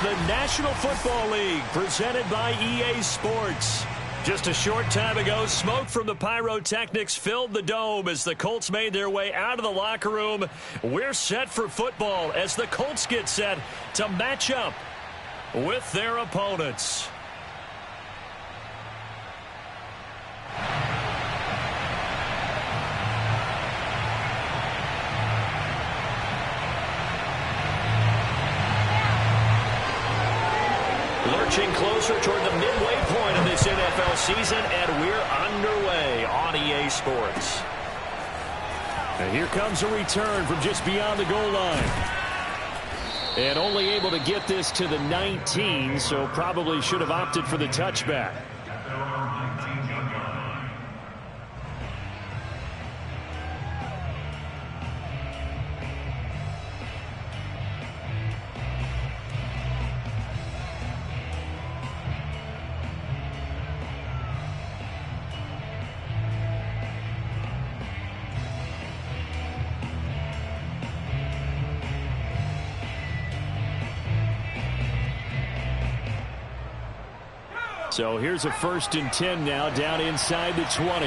the National Football League, presented by EA Sports. Just a short time ago, smoke from the pyrotechnics filled the dome as the Colts made their way out of the locker room. We're set for football as the Colts get set to match up with their opponents. Lurching closer toward the midway point of this NFL season, and we're underway on EA Sports. And here comes a return from just beyond the goal line. And only able to get this to the 19, so probably should have opted for the touchback. So here's a 1st and 10 now, down inside the 20.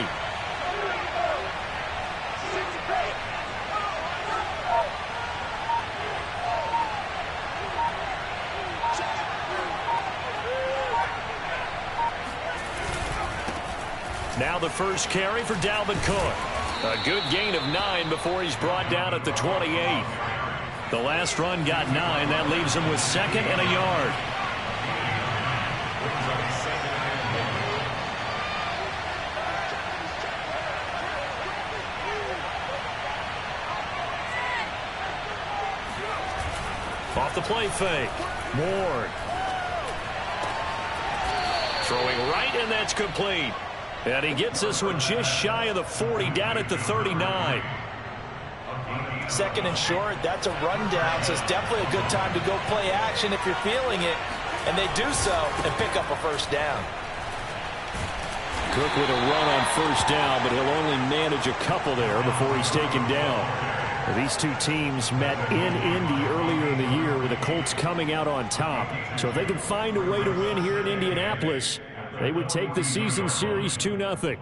Now the first carry for Dalvin Cook. A good gain of 9 before he's brought down at the 28. The last run got 9. That leaves him with 2nd and a yard. Off the play fake. Ward. Throwing right, and that's complete. And he gets this one just shy of the 40, down at the 39. 2nd and short, that's a rundown, so it's definitely a good time to go play action if you're feeling it. And they do so and pick up a 1st down. Cook with a run on 1st down, but he'll only manage a couple there before he's taken down. These two teams met in Indy earlier in the year with the Colts coming out on top. So if they can find a way to win here in Indianapolis, they would take the season series 2-0.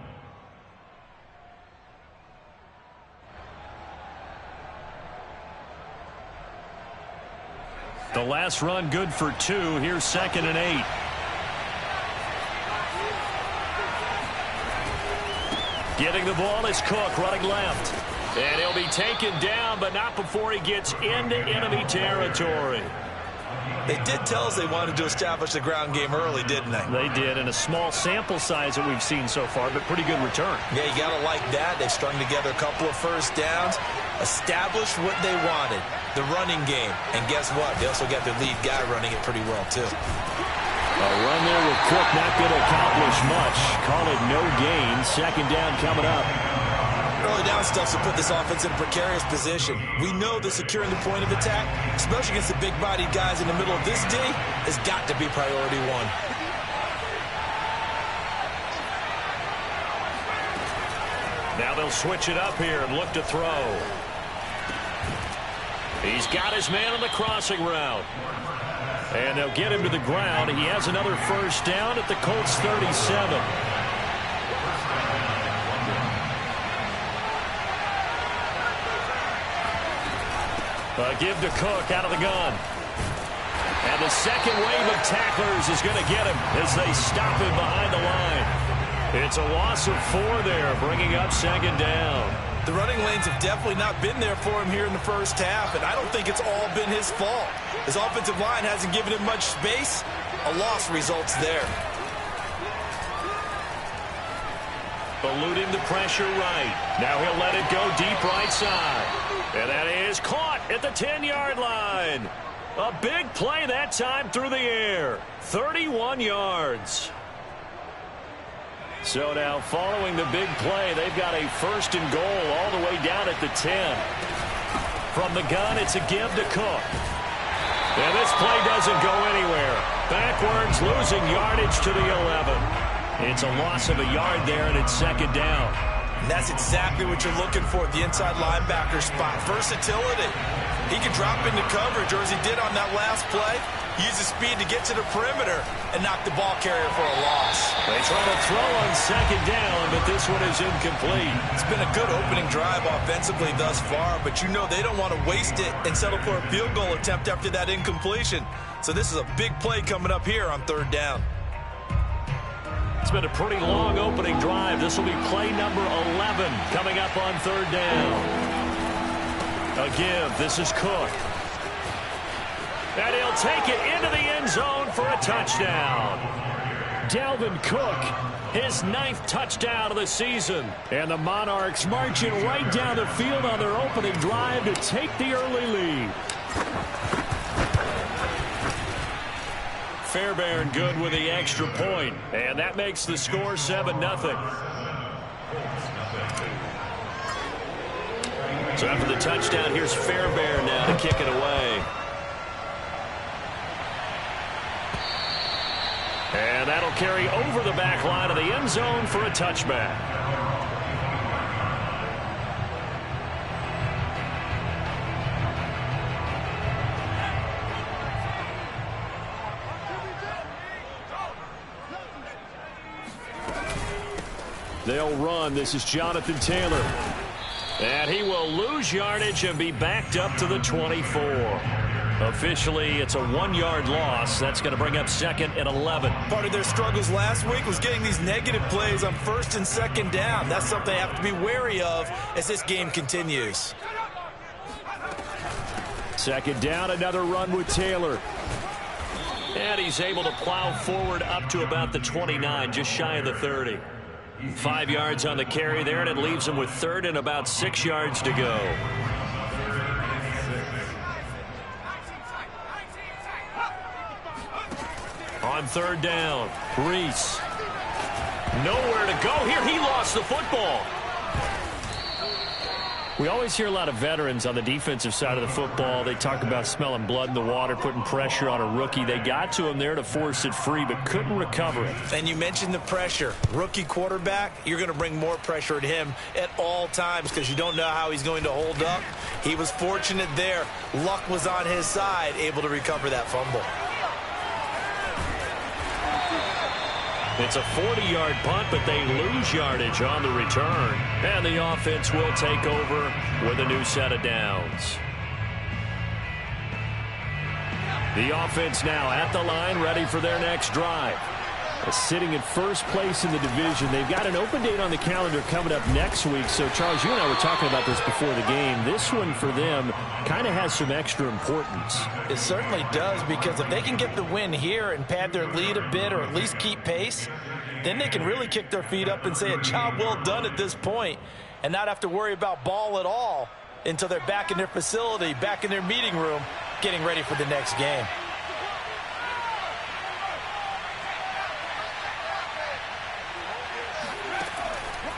The last run good for 2. Here's 2nd and 8. Getting the ball is Cook running left. And he'll be taken down, but not before he gets into enemy territory. They did tell us they wanted to establish the ground game early, didn't they? They did, and a small sample size that we've seen so far, but pretty good return. Yeah, you got to like that. They strung together a couple of 1st downs, established what they wanted, the running game. And guess what? They also got their lead guy running it pretty well, too. A run there with Cook not going to accomplish much. Call it no gain. 2nd down coming up. Early down stuff to put this offense in a precarious position. We know that securing the point of attack, especially against the big-bodied guys in the middle of this D, has got to be priority 1. Now they'll switch it up here and look to throw. He's got his man on the crossing route. And they'll get him to the ground. He has another 1st down at the Colts 37. Give to Cook out of the gun. And the second wave of tacklers is going to get him as they stop him behind the line. It's a loss of 4 there, bringing up 2nd down. The running lanes have definitely not been there for him here in the 1st half, and I don't think it's all been his fault. His offensive line hasn't given him much space. A loss results there. Eluding the pressure right. Now he'll let it go deep right side. And that is caught at the 10-yard line. A big play that time through the air. 31 yards. So now following the big play, they've got a 1st and goal all the way down at the 10. From the gun, it's a give to Cook. And this play doesn't go anywhere. Backwards, losing yardage to the 11. It's a loss of a yard there, and it's 2nd down. And that's exactly what you're looking for at the inside linebacker spot. Versatility. He can drop into coverage, or as he did on that last play, use his speed to get to the perimeter and knock the ball carrier for a loss. They try to throw on second down, but this one is incomplete. It's been a good opening drive offensively thus far, but you know they don't want to waste it and settle for a field goal attempt after that incompletion. So this is a big play coming up here on third down. It's been a pretty long opening drive. This will be play number 11 coming up on third down. A give. This is Cook. And he'll take it into the end zone for a touchdown. Dalvin Cook, his 9th touchdown of the season. And the Monarchs marching right down the field on their opening drive to take the early lead. Fairbairn good with the extra point, and that makes the score 7-0. So after the touchdown, here's Fairbairn now to kick it away. And that'll carry over the back line of the end zone for a touchback. They'll run. This is Jonathan Taylor. And he will lose yardage and be backed up to the 24. Officially, it's a 1-yard loss. That's going to bring up 2nd and 11. Part of their struggles last week was getting these negative plays on 1st and 2nd down. That's something they have to be wary of as this game continues. 2nd down, another run with Taylor. And he's able to plow forward up to about the 29, just shy of the 30. 5 yards on the carry there, and it leaves him with 3rd and about 6 yards to go. On 3rd down, Reese. Nowhere to go here. He lost the football. We always hear a lot of veterans on the defensive side of the football. They talk about smelling blood in the water, putting pressure on a rookie. They got to him there to force it free, but couldn't recover it. And you mentioned the pressure. Rookie quarterback, you're going to bring more pressure at him at all times because you don't know how he's going to hold up. He was fortunate there. Luck was on his side, able to recover that fumble. It's a 40-yard punt, but they lose yardage on the return. And the offense will take over with a new set of downs. The offense now at the line, ready for their next drive. Sitting in first place in the division. They've got an open date on the calendar coming up next week. So, Charles, you and I were talking about this before the game. This one for them kind of has some extra importance. It certainly does, because if they can get the win here and pad their lead a bit or at least keep pace, then they can really kick their feet up and say a job well done at this point and not have to worry about ball at all until they're back in their facility, back in their meeting room, getting ready for the next game.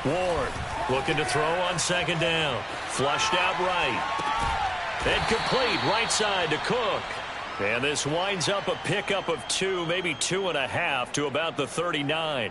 Ward looking to throw on 2nd down. Flushed out right. And complete right side to Cook. And this winds up a pickup of 2, maybe 2.5 to about the 39.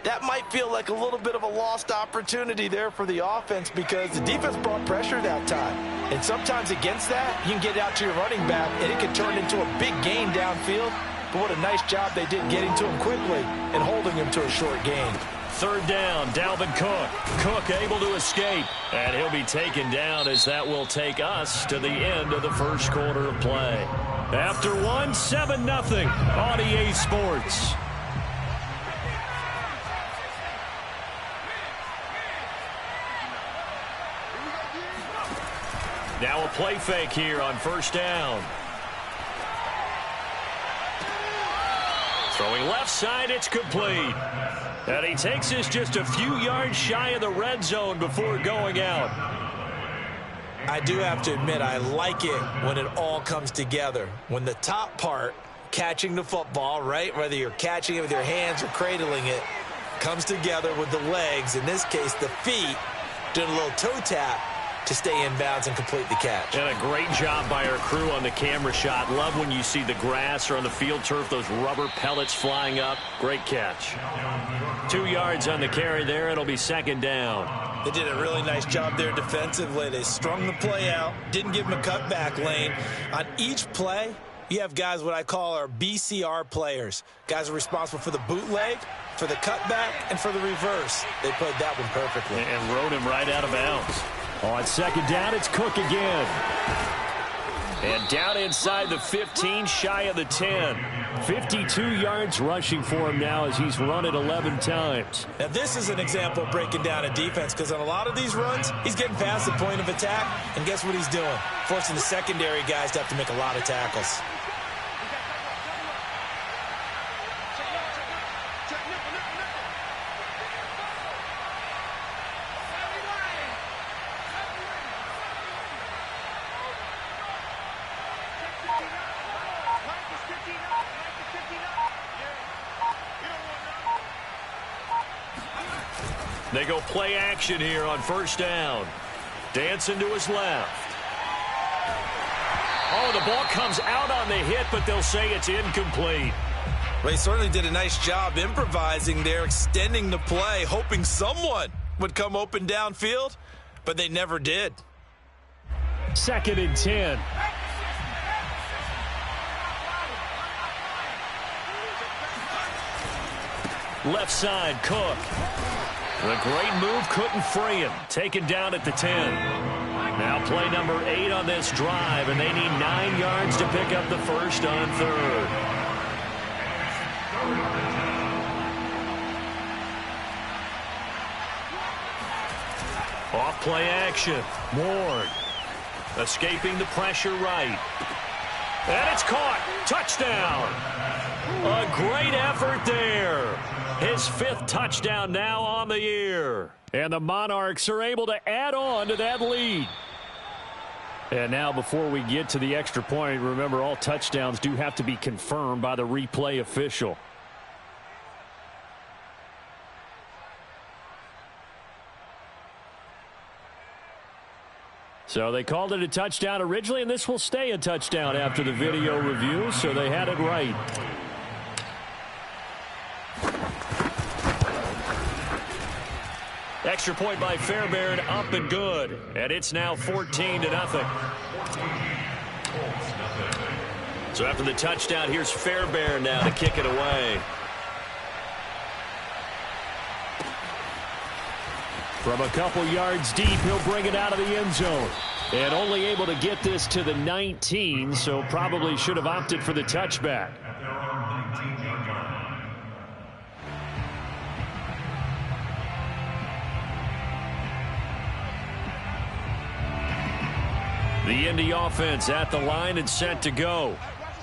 That might feel like a little bit of a lost opportunity there for the offense because the defense brought pressure that time. And sometimes against that, you can get out to your running back and it can turn into a big gain downfield. But what a nice job they did getting to him quickly and holding him to a short gain. 3rd down, Dalvin Cook. Cook able to escape, and he'll be taken down as that will take us to the end of the first quarter of play. After 7-0 on EA Sports. Now a play fake here on 1st down. Throwing left side, it's complete. And he takes this just a few yards shy of the red zone before going out. I do have to admit, I like it when it all comes together. When the top part, catching the football, right, whether you're catching it with your hands or cradling it, comes together with the legs, in this case the feet, doing a little toe tap to stay in bounds and complete the catch. And a great job by our crew on the camera shot. Love when you see the grass or on the field turf, those rubber pellets flying up. Great catch. 2 yards on the carry there. It'll be 2nd down. They did a really nice job there defensively. They strung the play out, didn't give him a cutback lane. On each play, you have guys what I call our BCR players. Guys are responsible for the bootleg, for the cutback, and for the reverse. They played that one perfectly. And rode him right out of bounds. On second down, it's Cook again. And down inside the 15, shy of the 10. 52 yards rushing for him now as he's run it 11 times. Now, this is an example of breaking down a defense, because on a lot of these runs, he's getting past the point of attack, and guess what he's doing? Forcing the secondary guys to have to make a lot of tackles. They go play action here on first down. Dancing to his left. Oh, the ball comes out on the hit, but they'll say it's incomplete. Well, he certainly did a nice job improvising there, extending the play, hoping someone would come open downfield, but they never did. 2nd and 10. Left side, Cook. The great move couldn't free him. Taken down at the 10. Now play number 8 on this drive, and they need 9 yards to pick up the first on 3rd. Off play action. Ward escaping the pressure right. And it's caught. Touchdown. A great effort there. His 5th touchdown now on the year. And the Monarchs are able to add on to that lead. And now before we get to the extra point, remember all touchdowns do have to be confirmed by the replay official. So they called it a touchdown originally, and this will stay a touchdown after the video review, so they had it right. Extra point by Fairbairn, up and good. And it's now 14-0. So after the touchdown, here's Fairbairn now to kick it away. From a couple yards deep, he'll bring it out of the end zone. And only able to get this to the 19, so probably should have opted for the touchback. The Indy offense at the line and set to go.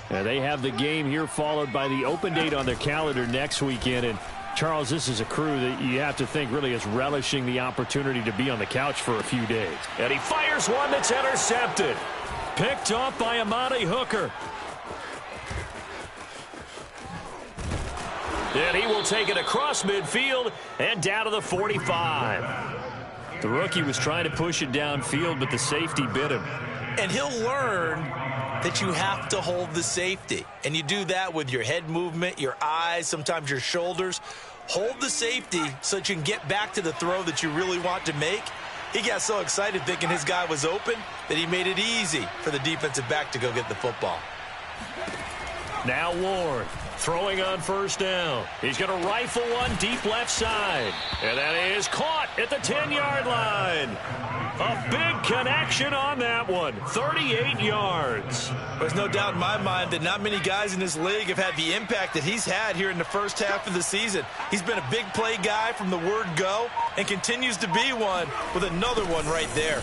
And they have the game here followed by the open date on their calendar next weekend. And Charles, this is a crew that you have to think really is relishing the opportunity to be on the couch for a few days. And he fires one that's intercepted. Picked off by Amani Hooker. And he will take it across midfield and down to the 45. The rookie was trying to push it downfield, but the safety bit him. And he'll learn that you have to hold the safety. And you do that with your head movement, your eyes, sometimes your shoulders. Hold the safety so that you can get back to the throw that you really want to make. He got so excited thinking his guy was open that he made it easy for the defensive back to go get the football. Now Ward throwing on first down. He's going to rifle one deep left side. And that is caught at the 10-yard line. A big connection on that one. 38 yards. There's no doubt in my mind that not many guys in this league have had the impact that he's had here in the first half of the season. He's been a big play guy from the word go and continues to be one with another one right there.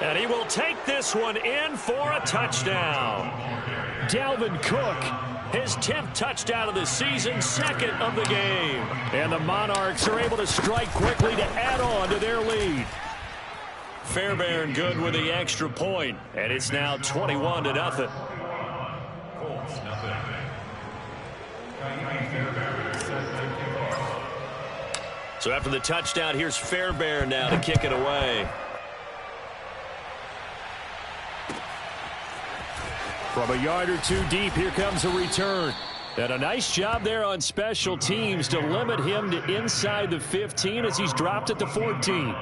And he will take this one in for a touchdown. Dalvin Cook, his 10th touchdown of the season, 2nd of the game. And the Monarchs are able to strike quickly to add on to their lead. Fairbairn good with the extra point, and it's now 21-0. So after the touchdown, here's Fairbairn now to kick it away. From a yard or two deep, here comes a return. And a nice job there on special teams to limit him to inside the 15 as he's dropped at the 14.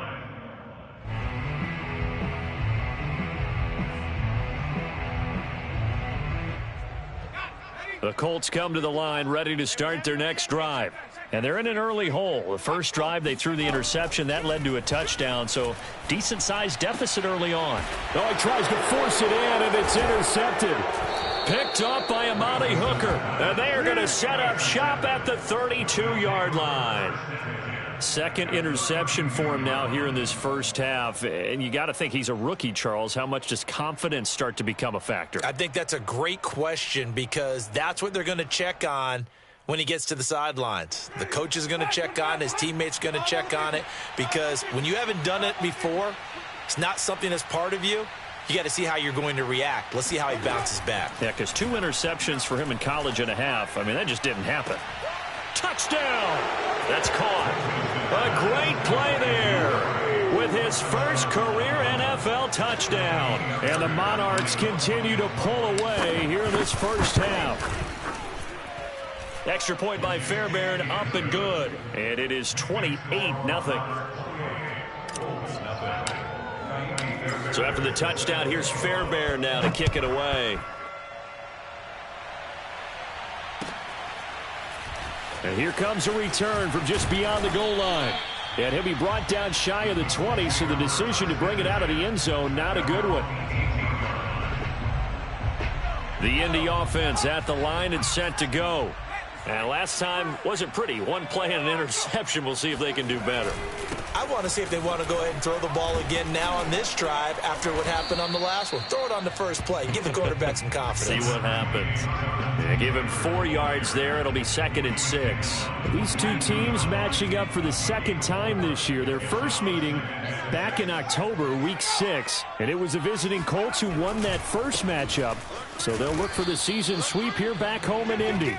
The Colts come to the line ready to start their next drive. And they're in an early hole. The first drive, they threw the interception. That led to a touchdown, so decent-sized deficit early on. Oh, he tries to force it in, and it's intercepted. Picked up by Amani Hooker. And they are going to set up shop at the 32-yard line. Second interception for him now here in this first half. And you got to think he's a rookie, Charles. How much does confidence start to become a factor? I think that's a great question because that's what they're going to check on when he gets to the sidelines. The coach is going to check on it. His teammates are going to check on it because when you haven't done it before, it's not something that's part of you. You got to see how you're going to react. Let's see how he bounces back. Yeah, because 2 interceptions for him in college and a half. I mean, that just didn't happen. Touchdown! That's caught. A great play there with his first career NFL touchdown. And the Monarchs continue to pull away here in this first half. Extra point by Fairbairn, up and good. And it is 28-0. So after the touchdown, here's Fairbairn now to kick it away. And here comes a return from just beyond the goal line. And he'll be brought down shy of the 20, so the decision to bring it out of the end zone, not a good one. The Indy offense at the line and set to go. And last time wasn't pretty. One play and an interception. We'll see if they can do better. I want to see if they want to go ahead and throw the ball again now on this drive after what happened on the last one. Throw it on the first play. Give the quarterback some confidence. See what happens. Yeah, give him 4 yards there. It'll be 2nd and 6. These two teams matching up for the second time this year. Their first meeting back in October, week 6. And it was the visiting Colts who won that first matchup. So they'll look for the season sweep here back home in Indy.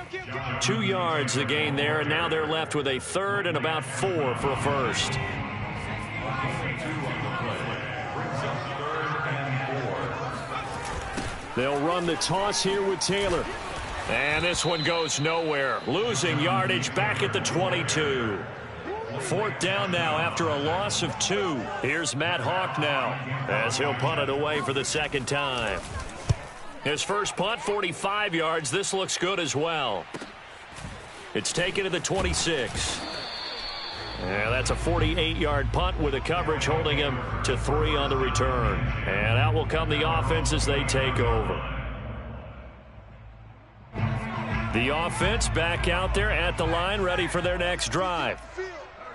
2 yards the gain there, and now they're left with a 3rd and about 4 for a first. They'll run the toss here with Taylor. And this one goes nowhere. Losing yardage back at the 22. 4th down now after a loss of 2. Here's Matt Hawk now as he'll punt it away for the second time. His first punt, 45 yards. This looks good as well. It's taken to the 26. And that's a 48-yard punt with a coverage holding him to 3 on the return. And out will come the offense as they take over. The offense back out there at the line, ready for their next drive.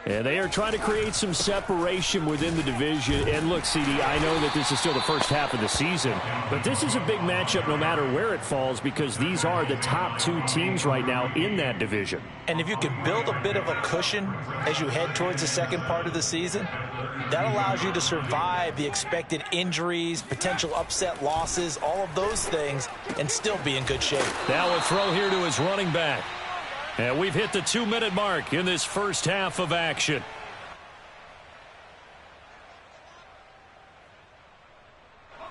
And they are trying to create some separation within the division. And look, CD, I know that this is still the first half of the season, but this is a big matchup no matter where it falls because these are the top 2 teams right now in that division. And if you can build a bit of a cushion as you head towards the second part of the season, that allows you to survive the expected injuries, potential upset losses, all of those things, and still be in good shape. Now a throw here to his running back. And we've hit the 2-minute mark in this first half of action.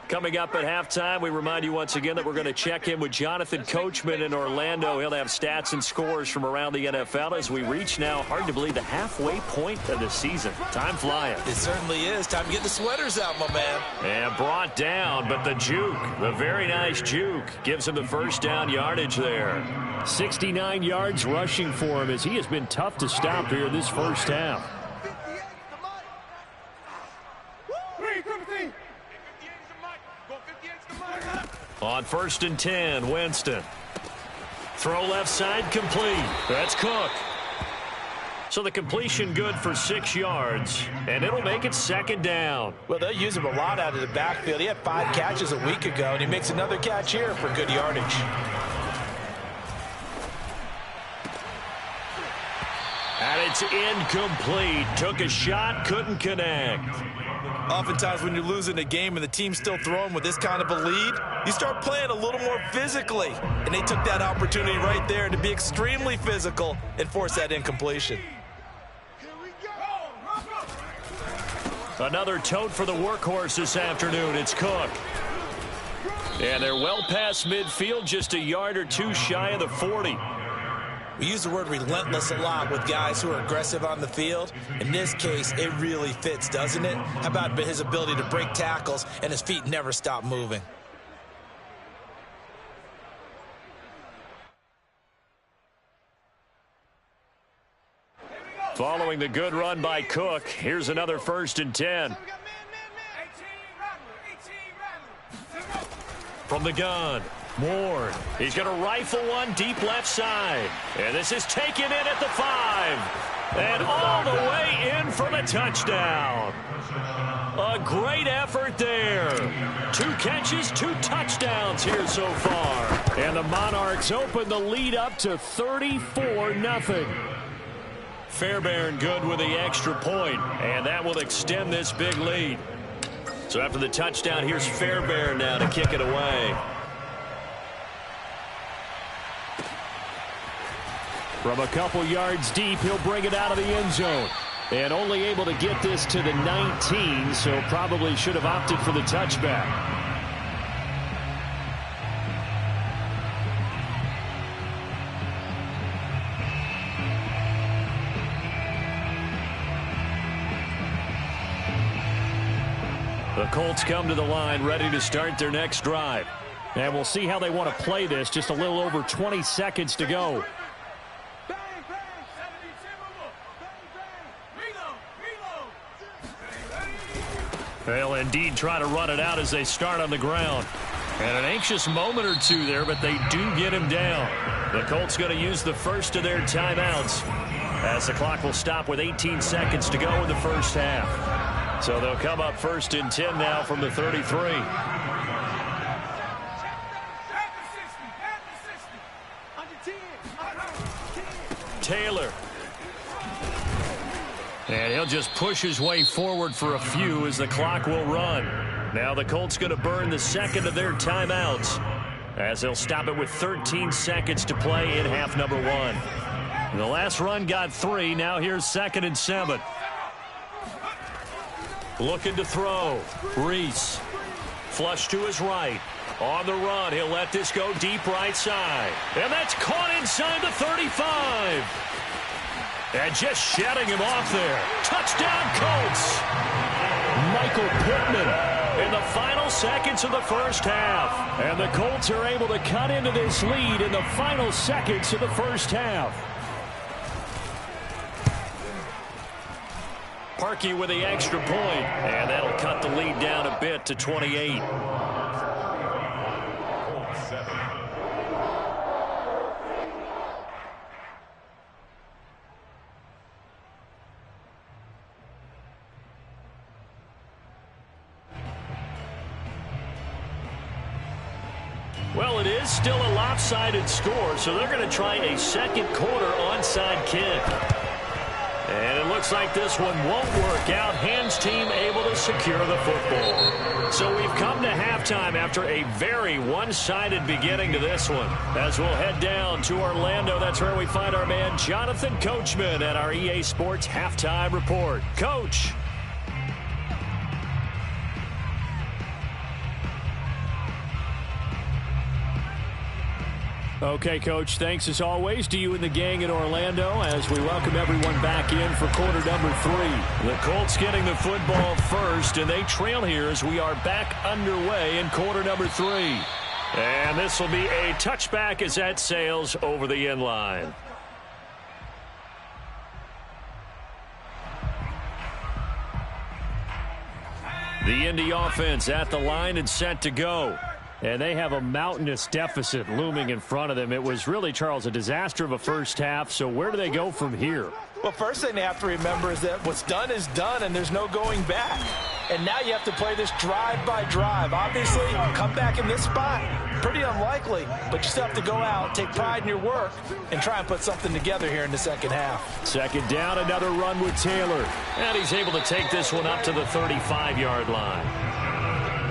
Coming up at halftime, we remind you once again that we're going to check in with Jonathan Coachman in Orlando. He'll have stats and scores from around the NFL as we reach now, hard to believe, the halfway point of the season. Time flying. It certainly is. Time to get the sweaters out, my man. And brought down, but the juke, the very nice juke, gives him the first down yardage there. 69 yards rushing for him as he has been tough to stop here this first half. On 1st and 10, Winston. Throw left side, complete. That's Cook. So the completion good for 6 yards, and it'll make it 2nd down. Well, they'll use him a lot out of the backfield. He had 5 catches a week ago, and he makes another catch here for good yardage. And it's incomplete. Took a shot, couldn't connect. Oftentimes when you're losing a game and the team's still throwing with this kind of a lead, you start playing a little more physically. And they took that opportunity right there to be extremely physical and force that incompletion. Another tote for the workhorse this afternoon. It's Cook. And they're well past midfield, just a yard or 2 shy of the 40. We use the word relentless a lot with guys who are aggressive on the field. In this case, it really fits, doesn't it? How about his ability to break tackles and his feet never stop moving? Following the good run by Cook, here's another 1st and 10. From the gun, Ward. He's going to rifle one deep left side. And this is taken in at the 5. And all the way in for the touchdown. A great effort there. 2 catches, 2 touchdowns here so far. And the Monarchs open the lead up to 34-0. Fairbairn good with the extra point, and that will extend this big lead. So after the touchdown, here's Fairbairn now to kick it away. From a couple yards deep, he'll bring it out of the end zone. And only able to get this to the 19, so probably should have opted for the touchback. The Colts come to the line ready to start their next drive. And we'll see how they want to play this. Just a little over 20 seconds to go. They'll indeed try to run it out as they start on the ground. And an anxious moment or two there, but they do get him down. The Colts going to use the first of their timeouts as the clock will stop with 18 seconds to go in the first half. So they'll come up 1st and 10 now from the 33. Taylor. And he'll just push his way forward for a few as the clock will run. Now the Colts going to burn the second of their timeouts as they'll stop it with 13 seconds to play in half number 1. The last run got 3. Now here's 2nd and 7. Looking to throw. Reese. Flush to his right. On the run, he'll let this go deep right side. And that's caught inside the 35. And just shedding him off there. Touchdown, Colts. Michael Pittman in the final seconds of the first half. And the Colts are able to cut into this lead in the final seconds of the first half. Parkey with the extra point, and that'll cut the lead down a bit to 28. Well, it is still a lopsided score, so they're going to try a second quarter onside kick. And it looks like this one won't work out. Hands team able to secure the football. So we've come to halftime after a very one-sided beginning to this one. As we'll head down to Orlando, that's where we find our man Jonathan Coachman at our EA Sports Halftime Report. Coach. Okay, Coach, thanks as always to you and the gang in Orlando as we welcome everyone back in for quarter number 3. The Colts getting the football first, and they trail here as we are back underway in quarter number 3. And this will be a touchback as that sails over the end line. The Indy offense at the line and set to go. And they have a mountainous deficit looming in front of them. It was really, Charles, a disaster of a first half. So where do they go from here? Well, first thing they have to remember is that what's done is done, and there's no going back. And now you have to play this drive by drive. Obviously, come back in this spot, pretty unlikely. But you still have to go out, take pride in your work, and try and put something together here in the second half. Second down, another run with Taylor. And he's able to take this one up to the 35-yard line.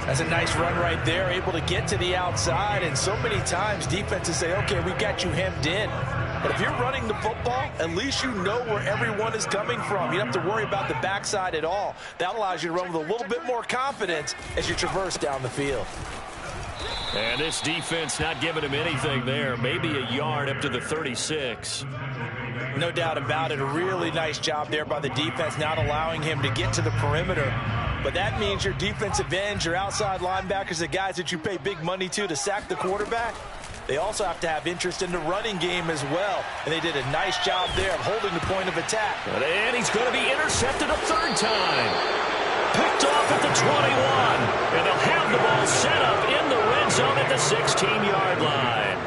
That's a nice run right there, able to get to the outside. And so many times defenses say, okay, we got you hemmed in. But if you're running the football, at least you know where everyone is coming from. You don't have to worry about the backside at all. That allows you to run with a little bit more confidence as you traverse down the field. And this defense not giving him anything there. Maybe a yard up to the 36. No doubt about it. A really nice job there by the defense, not allowing him to get to the perimeter. But that means your defensive ends, your outside linebackers, the guys that you pay big money to sack the quarterback, they also have to have interest in the running game as well. And they did a nice job there of holding the point of attack. And he's going to be intercepted a third time. Picked off at the 21. And they'll have the ball set up in the red zone at the 16-yard line.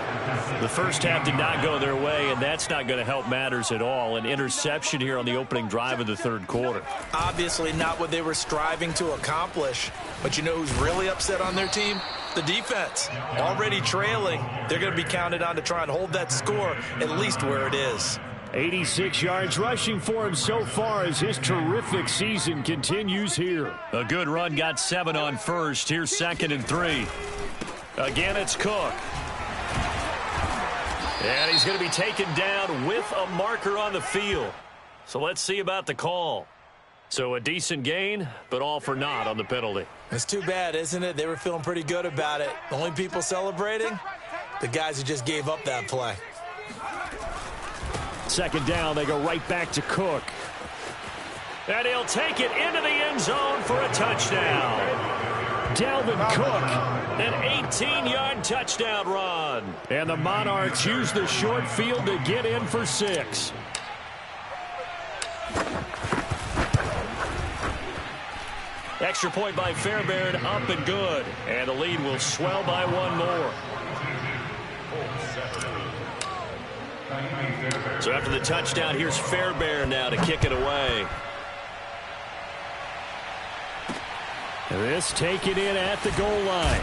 The first half did not go their way, and that's not going to help matters at all. An interception here on the opening drive of the third quarter. Obviously not what they were striving to accomplish. But you know who's really upset on their team? The defense. Already trailing. They're going to be counted on to try and hold that score at least where it is. 86 yards rushing for him so far as his terrific season continues here. A good run, got 7 on first. Here's 2nd and 3. Again, it's Cook. And he's going to be taken down with a marker on the field. So let's see about the call. So a decent gain, but all for naught on the penalty. It's too bad, isn't it? They were feeling pretty good about it. The only people celebrating? The guys who just gave up that play. 2nd down, they go right back to Cook. And he'll take it into the end zone for a touchdown. Dalvin Cook. An 18-yard touchdown run. And the Monarchs use the short field to get in for 6. Extra point by Fairbairn, up and good. And the lead will swell by 1 more. So after the touchdown, here's Fairbairn now to kick it away. This taken in at the goal line.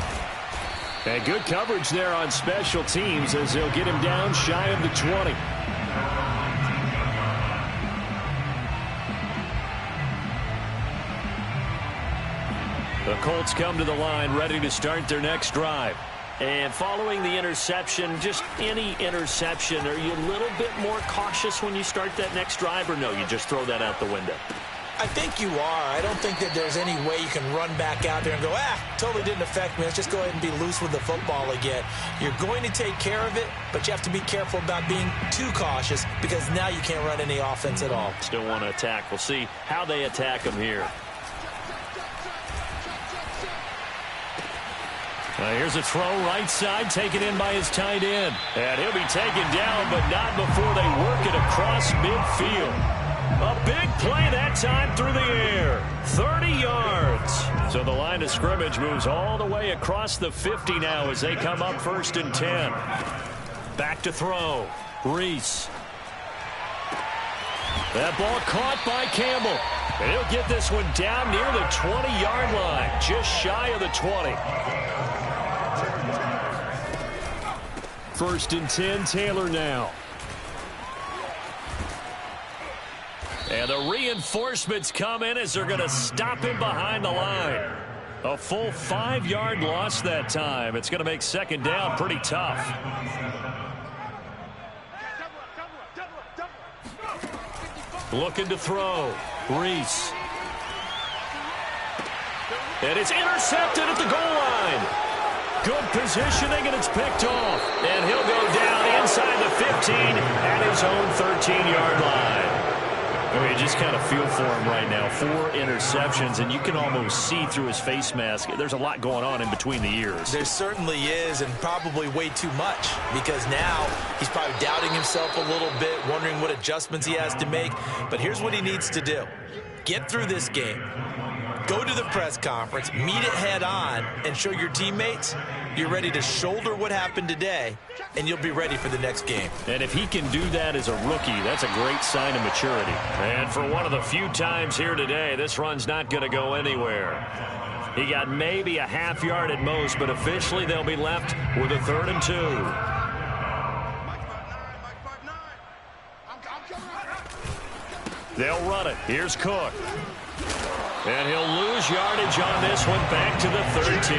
And good coverage there on special teams as they'll get him down shy of the 20. The Colts come to the line ready to start their next drive. And following the interception, just any interception, are you a little bit more cautious when you start that next drive, or no, you just throw that out the window? I think you are. I don't think that there's any way you can run back out there and go, totally didn't affect me. Let's just go ahead and be loose with the football again. You're going to take care of it, but you have to be careful about being too cautious because now you can't run any offense at all. Still want to attack. We'll see how they attack them here. Here's a throw right side taken in by his tight end. And he'll be taken down, but not before they work it across midfield. A big play that time through the air. 30 yards. So the line of scrimmage moves all the way across the 50 now as they come up 1st and 10. Back to throw. Reese. That ball caught by Campbell. And he'll get this one down near the 20-yard line. Just shy of the 20. 1st and 10, Taylor now. And the reinforcements come in as they're going to stop him behind the line. A full 5-yard loss that time. It's going to make 2nd down pretty tough. Looking to throw. Reese. And it's intercepted at the goal line. Good positioning, and it's picked off. And he'll go down inside the 15 at his own 13-yard line. You just kind of feel for him right now. 4 interceptions, and you can almost see through his face mask. There's a lot going on in between the ears. There certainly is, and probably way too much, because now he's probably doubting himself a little bit, wondering what adjustments he has to make. But here's what he needs to do. Get through this game. Go to the press conference, meet it head on, and show your teammates you're ready to shoulder what happened today, and you'll be ready for the next game. And if he can do that as a rookie, that's a great sign of maturity. And for one of the few times here today, this run's not going to go anywhere. He got maybe a half yard at most, but officially they'll be left with a 3rd and 2. They'll run it. Here's Cook. And he'll lose yardage on this one back to the 13.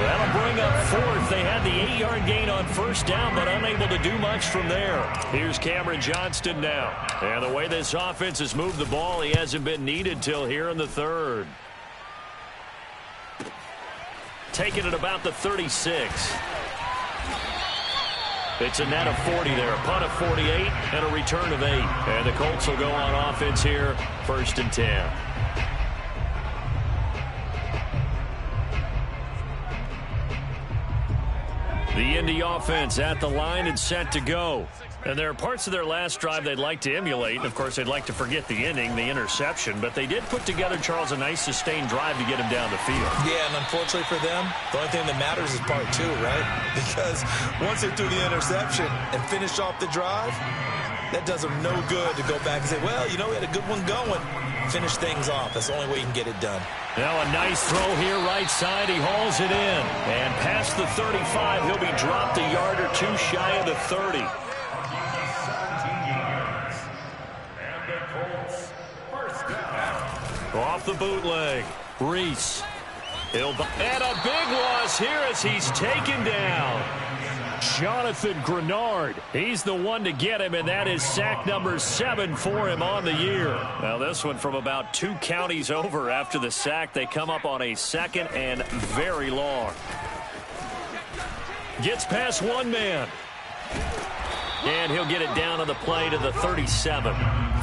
That'll bring up 4th. They had the 8-yard gain on 1st down, but unable to do much from there. Here's Cameron Johnston now. And the way this offense has moved the ball, he hasn't been needed till here in the 3rd. Taking it about the 36. It's a net of 40 there. A punt of 48 and a return of 8. And the Colts will go on offense here, 1st and 10. The Indy offense at the line and set to go. And there are parts of their last drive they'd like to emulate. Of course, they'd like to forget the inning, the interception. But they did put together, Charles, a nice sustained drive to get him down the field. Yeah, and unfortunately for them, the only thing that matters is part two, right? Because once they threw the interception and finished off the drive, that does them no good to go back and say, well, you know, we had a good one going. Finish things off. That's the only way you can get it done. Now a nice throw here, right side. He hauls it in. And past the 35, he'll be dropped a yard or two shy of the 30. Off the bootleg, Reese. And a big loss here as he's taken down. Jonathan Grenard. He's the one to get him, and that is sack number 7 for him on the year. Now this one from about 2 counties over after the sack. They come up on a second and very long. Gets past one man. And he'll get it down on the play to the 37.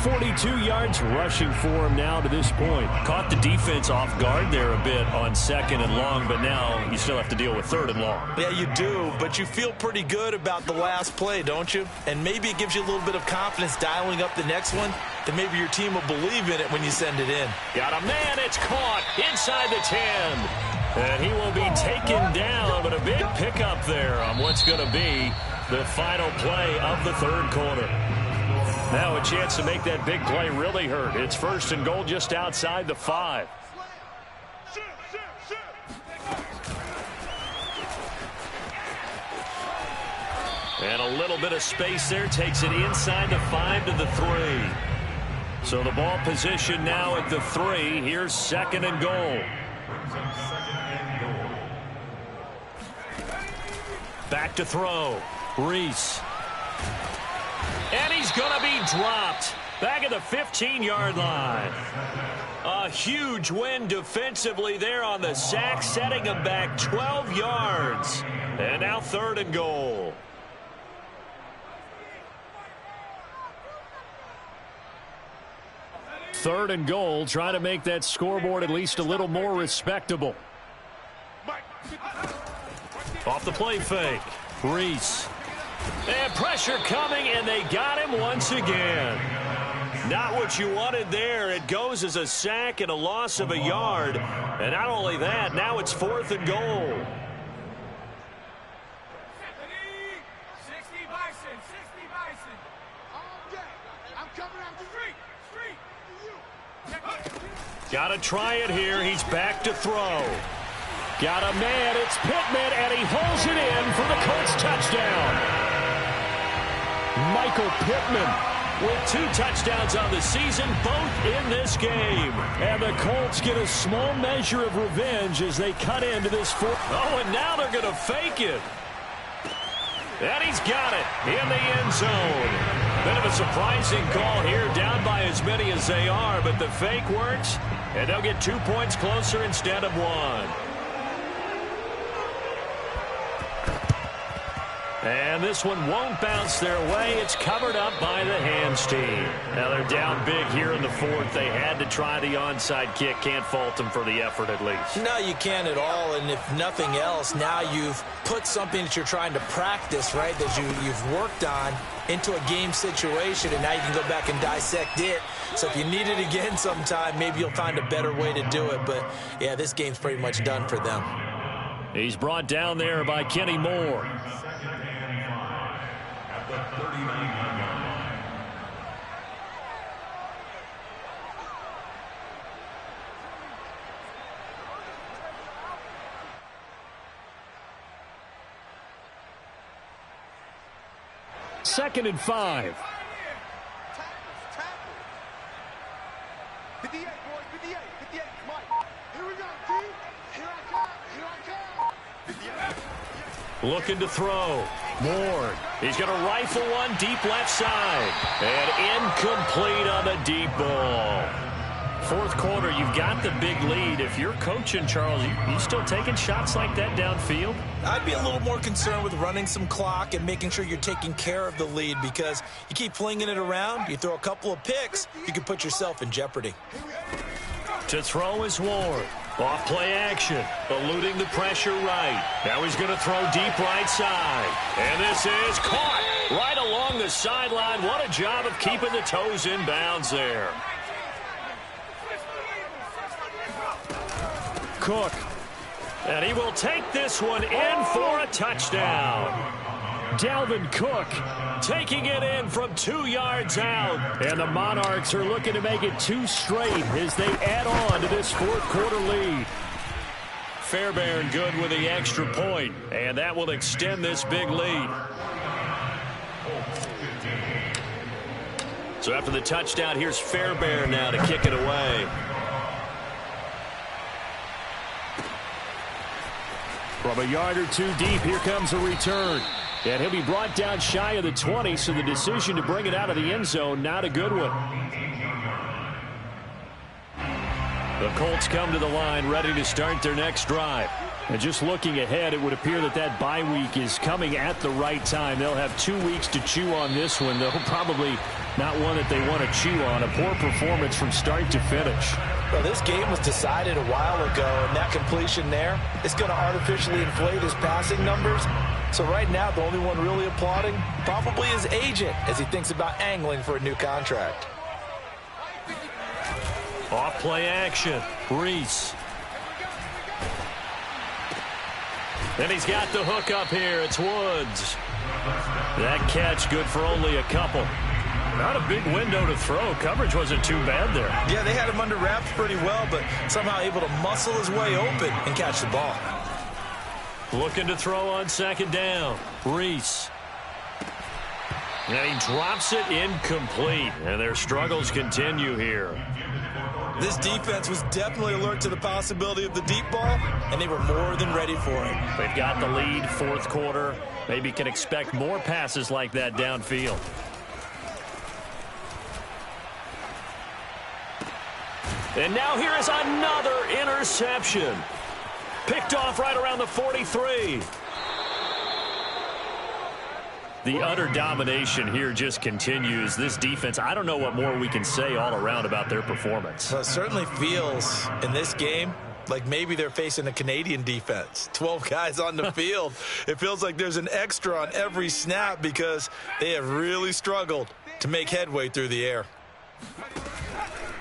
42 yards rushing for him now to this point. Caught the defense off guard there a bit on second and long, but now you still have to deal with third and long. Yeah, you do, but you feel pretty good about the last play, don't you? And maybe it gives you a little bit of confidence dialing up the next one, that maybe your team will believe in it when you send it in. Got a man, it's caught inside the 10. And he will be taken down, but a big pickup there on what's going to be the final play of the third quarter. Now a chance to make that big play really hurt. It's first and goal just outside the 5. And a little bit of space there takes it inside the 5 to the 3. So the ball position now at the 3. Here's second and goal. Back to throw. Reese. And he's going to be dropped back at the 15-yard line. A huge win defensively there on the sack, setting him back 12 yards. And now third and goal. Third and goal, try to make that scoreboard at least a little more respectable. Off the play fake. Reese. And pressure coming, and they got him once again. Not what you wanted there. It goes as a sack and a loss of a yard. And not only that, now it's fourth and goal. 60 Bison, 60 Bison. All day. I'm coming out the street. Got to try it here. He's back to throw. Got a man. It's Pittman, and he holds it in for the Colts touchdown. Michael Pittman with 2 touchdowns on the season, both in this game. And the Colts get a small measure of revenge as they cut into this fourth. Oh, and now they're going to fake it. And he's got it in the end zone. Bit of a surprising call here, down by as many as they are, but the fake works, and they'll get 2 points closer instead of 1. And this one won't bounce their way. It's covered up by the hands team. Now they're down big here in the fourth. They had to try the onside kick. Can't fault them for the effort at least. No, you can't at all. And if nothing else, now you've put something that you're trying to practice, right, that you've worked on into a game situation, and now you can go back and dissect it. So if you need it again sometime, maybe you'll find a better way to do it. But, yeah, this game's pretty much done for them. He's brought down there by Kenny Moore. Second and 5. 58, boys, 58, 58. Come on. Here we go, dude. Here I come. Here I come. 58. Looking to throw. Moore. He's going to rifle one deep left side. And incomplete on the deep ball. Fourth quarter, you've got the big lead. If you're coaching, Charles, you still taking shots like that downfield? I'd be a little more concerned with running some clock and making sure you're taking care of the lead, because you keep flinging it around, you throw a couple of picks, you can put yourself in jeopardy. To throw is Ward. Off play action, eluding the pressure right. Now he's going to throw deep right side. And this is caught right along the sideline. What a job of keeping the toes in bounds there. Cook. And he will take this one in for a touchdown. Dalvin Cook taking it in from 2 yards out. And the Monarchs are looking to make it 2 straight as they add on to this fourth quarter lead. Fairbairn good with the extra point, and that will extend this big lead. So after the touchdown, here's Fairbairn now to kick it away. From a yard or 2 deep, here comes a return. And he'll be brought down shy of the 20, so the decision to bring it out of the end zone, not a good one. The Colts come to the line ready to start their next drive. And just looking ahead, it would appear that that bye week is coming at the right time. They'll have 2 weeks to chew on this one, though probably not one that they want to chew on. A poor performance from start to finish. Well, this game was decided a while ago, and that completion there is going to artificially inflate his passing numbers. So right now, the only one really applauding probably his agent as he thinks about angling for a new contract. Off play action, Reese. And he's got the hook up here. It's Woods. That catch good for only a couple. Not a big window to throw. Coverage wasn't too bad there. Yeah, they had him under wraps pretty well, but somehow able to muscle his way open and catch the ball. Looking to throw on second down. Reese. And he drops it incomplete. And their struggles continue here. This defense was definitely alert to the possibility of the deep ball, and they were more than ready for it. They've got the lead, fourth quarter. Maybe can expect more passes like that downfield. And now here is another interception. Picked off right around the 43. The utter domination here just continues. This defense, I don't know what more we can say all around about their performance. Well, it certainly feels in this game like maybe they're facing a Canadian defense. 12 guys on the field. It feels like there's an extra on every snap because they have really struggled to make headway through the air.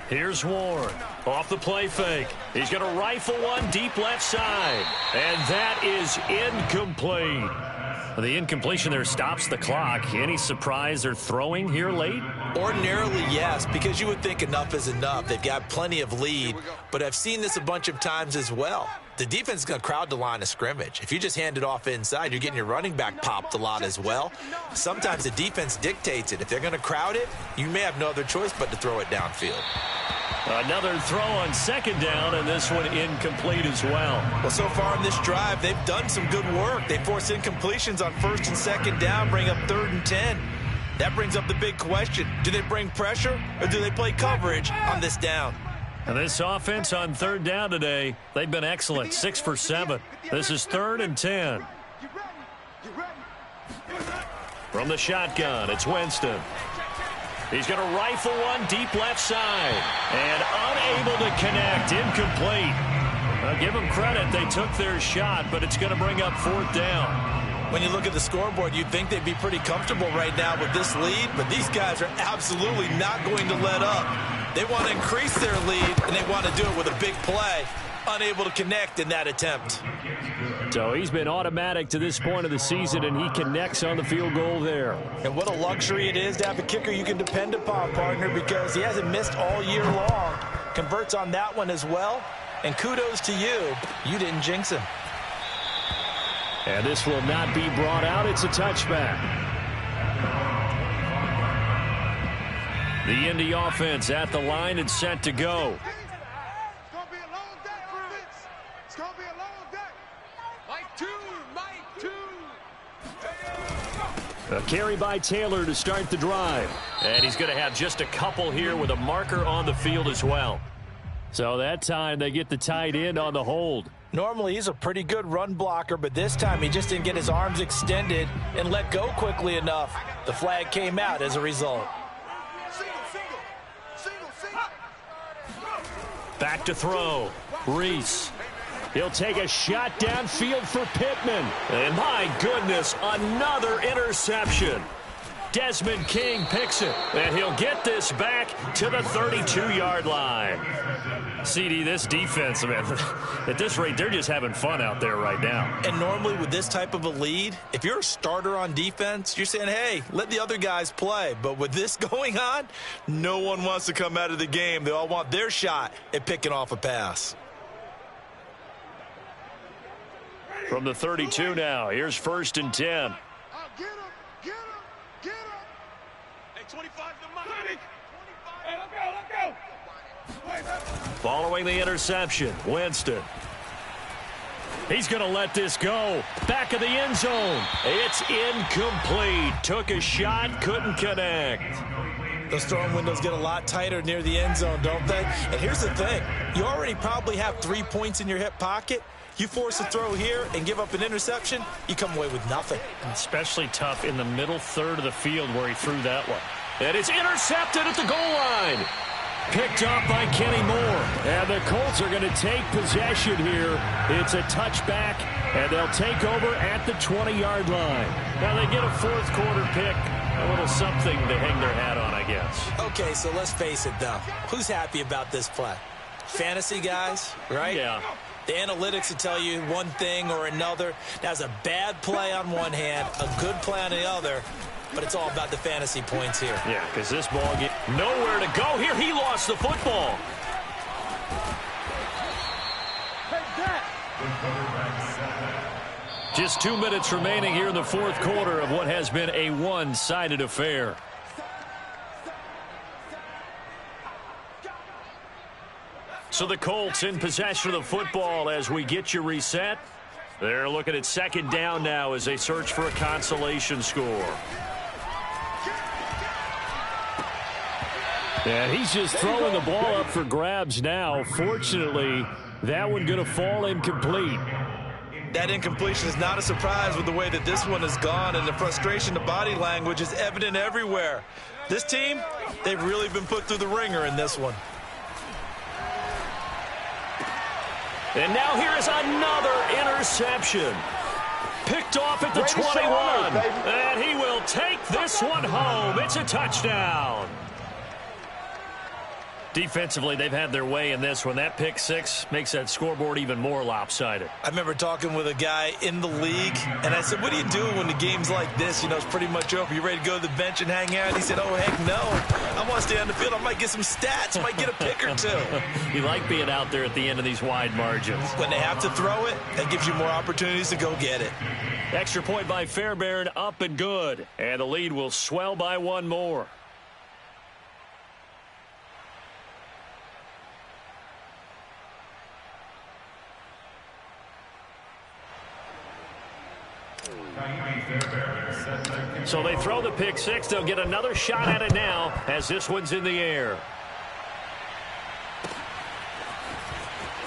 Here's Warren. Off the play fake. He's going to rifle one deep left side. And that is incomplete. The incompletion there stops the clock. Any surprise they're throwing here late? Ordinarily, yes, because you would think enough is enough. They've got plenty of lead, but I've seen this a bunch of times as well. The defense is going to crowd the line of scrimmage. If you just hand it off inside, you're getting your running back popped a lot as well. Sometimes the defense dictates it. If they're going to crowd it, you may have no other choice but to throw it downfield. Another throw on second down, and this one incomplete as well. Well, so far in this drive, they've done some good work. They force incompletions on first and second down, bring up 3rd and 10. That brings up the big question. Do they bring pressure, or do they play coverage on this down? And this offense on 3rd down today, they've been excellent, 6 for 7. This is 3rd and 10. From the shotgun, it's Winston. He's going to rifle one deep left side. And unable to connect, incomplete. Now give them credit, they took their shot, but it's going to bring up 4th down. When you look at the scoreboard, you'd think they'd be pretty comfortable right now with this lead, but these guys are absolutely not going to let up. They want to increase their lead, and they want to do it with a big play. Unable to connect in that attempt. So he's been automatic to this point of the season, and he connects on the field goal there. And what a luxury it is to have a kicker you can depend upon, partner, because he hasn't missed all year long. Converts on that one as well. And kudos to you. You didn't jinx him. And this will not be brought out. It's a touchback. The Indy offense at the line and set to go. It's going to be a long day for Vince. It's going to be a long day. Mike 2. A carry by Taylor to start the drive. And he's going to have just a couple here with a marker on the field as well. So that time they get the tight end on the hold. Normally he's a pretty good run blocker, but this time he just didn't get his arms extended and let go quickly enough. The flag came out as a result. Back to throw. Reese. He'll take a shot downfield for Pittman. And my goodness, another interception. Desmond King picks it, and he'll get this back to the 32-yard line. CD, this defense, man, at this rate, they're just having fun out there right now. And normally with this type of a lead, if you're a starter on defense, you're saying, hey, let the other guys play. But with this going on, no one wants to come out of the game. They all want their shot at picking off a pass. From the 32 now, here's 1st and 10. Get him, get him, get him. Hey, 25 to Mike. Hey, let's go. Following the interception, Winston. He's going to let this go. Back of the end zone. It's incomplete. Took a shot, couldn't connect. Those throwing windows get a lot tighter near the end zone, don't they? And here's the thing. You already probably have 3 points in your hip pocket. You force a throw here and give up an interception, you come away with nothing. Especially tough in the middle third of the field where he threw that one. And it's intercepted at the goal line. Picked up by Kenny Moore. And the Colts are going to take possession here. It's a touchback, and they'll take over at the 20-yard line. Now they get a fourth quarter pick. A little something to hang their hat on, I guess. Okay, so let's face it, though. Who's happy about this play? Fantasy guys, right? Yeah. The analytics will tell you one thing or another. That's a bad play on one hand, a good play on the other, but it's all about the fantasy points here. Yeah, because this ball get nowhere to go here. He lost the football. Just 2 minutes remaining here in the fourth quarter of what has been a one-sided affair. So the Colts in possession of the football as we get you reset. They're looking at 2nd down now as they search for a consolation score. And he's just throwing the ball up for grabs now. Fortunately, that one going to fall incomplete. That incompletion is not a surprise with the way that this one has gone, and the frustration, the body language is evident everywhere. This team, they've really been put through the ringer in this one. And now here's another interception. Picked off at the 21. And he will take this one home. It's a touchdown. Defensively, they've had their way in this one. That pick six makes that scoreboard even more lopsided. I remember talking with a guy in the league, and I said, what do you do when the game's like this? You know, it's pretty much over. You ready to go to the bench and hang out? He said, oh, heck no. I want to stay on the field. I might get some stats. Might get a pick or two. You like being out there at the end of these wide margins. When they have to throw it, that gives you more opportunities to go get it. Extra point by Fairbairn, up and good. And the lead will swell by one more. So they throw the pick six. They'll get another shot at it now as this one's in the air.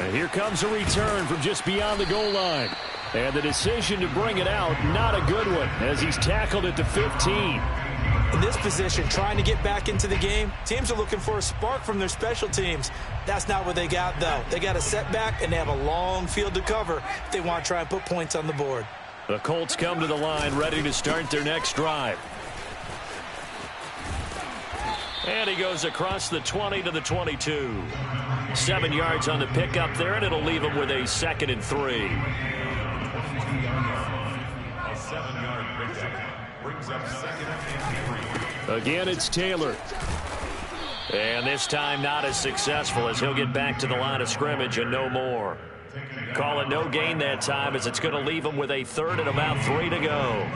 And here comes a return from just beyond the goal line. And the decision to bring it out, not a good one, as he's tackled at the 15. In this position, trying to get back into the game, teams are looking for a spark from their special teams. That's not what they got, though. They got a setback, and they have a long field to cover if they want to try and put points on the board. The Colts come to the line ready to start their next drive. And he goes across the 20 to the 22. 7 yards on the pickup there, and it'll leave him with a 2nd and 3. A 7-yard pickup brings up 2nd and 3. Again, it's Taylor. And this time not as successful as he'll get back to the line of scrimmage and no more. Call it no gain that time as it's going to leave him with a 3rd and about 3 to go.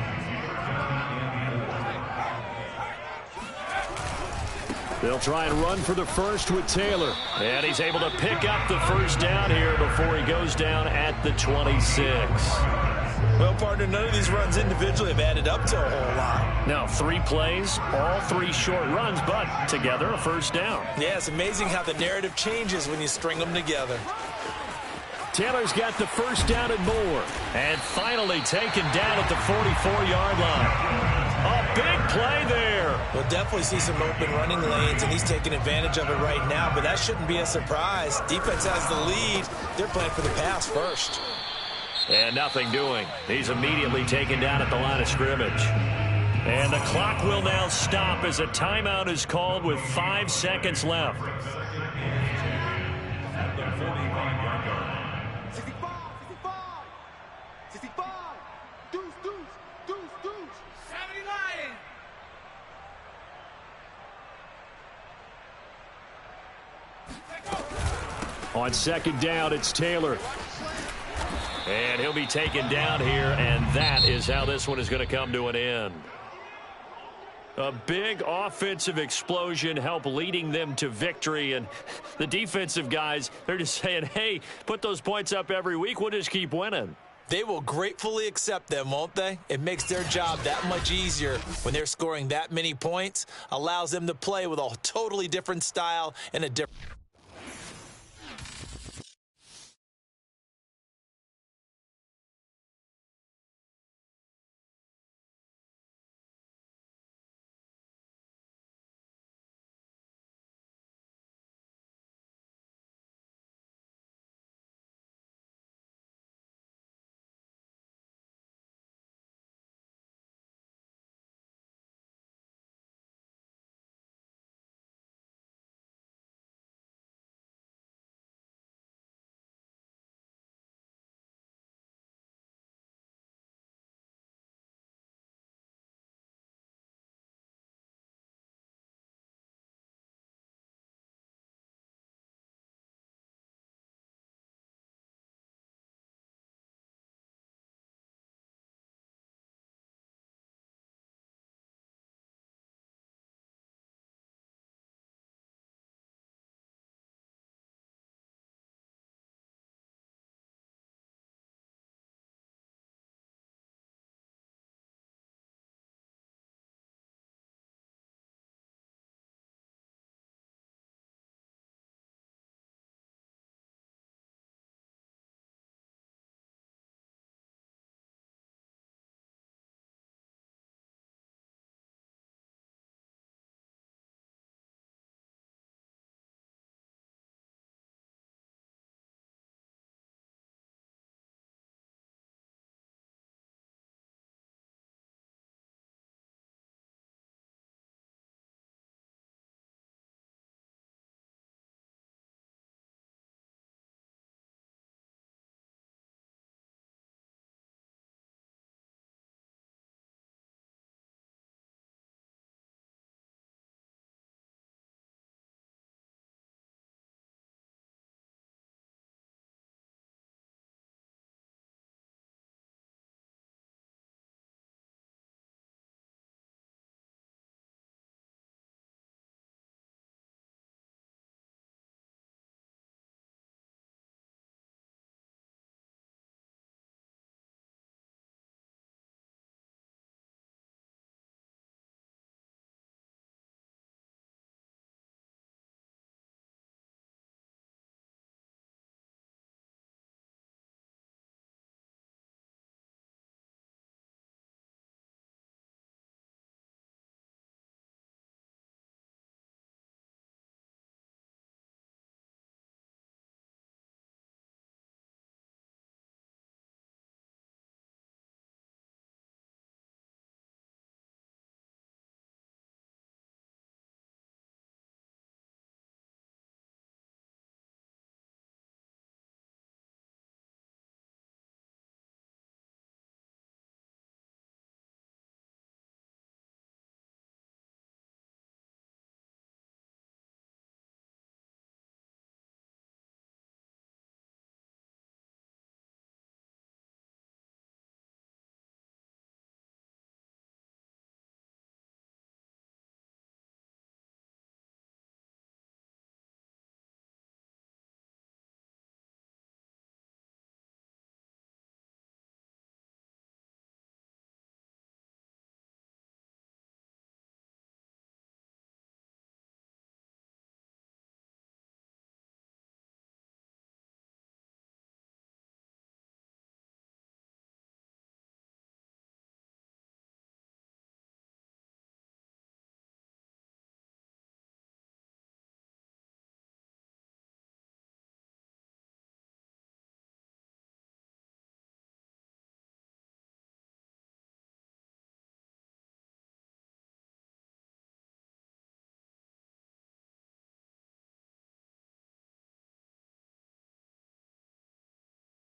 They'll try and run for the first with Taylor. And he's able to pick up the first down here before he goes down at the 26. Well, partner, none of these runs individually have added up to a whole lot. Now, 3 plays, all 3 short runs, but together a first down. Yeah, it's amazing how the narrative changes when you string them together. Taylor's got the first down and more. And finally taken down at the 44-yard line. A big play there. We'll definitely see some open running lanes, and he's taking advantage of it right now, but that shouldn't be a surprise. Defense has the lead. They're playing for the pass first. And nothing doing. He's immediately taken down at the line of scrimmage. And the clock will now stop as a timeout is called with 5 seconds left. 65. Deuce. 79. On second down, it's Taylor. And he'll be taken down here, and that is how this one is going to come to an end. A big offensive explosion helped leading them to victory, and the defensive guys, they're just saying, hey, put those points up every week, we'll just keep winning. They will gratefully accept them, won't they? It makes their job that much easier when they're scoring that many points, allows them to play with a totally different style and a different...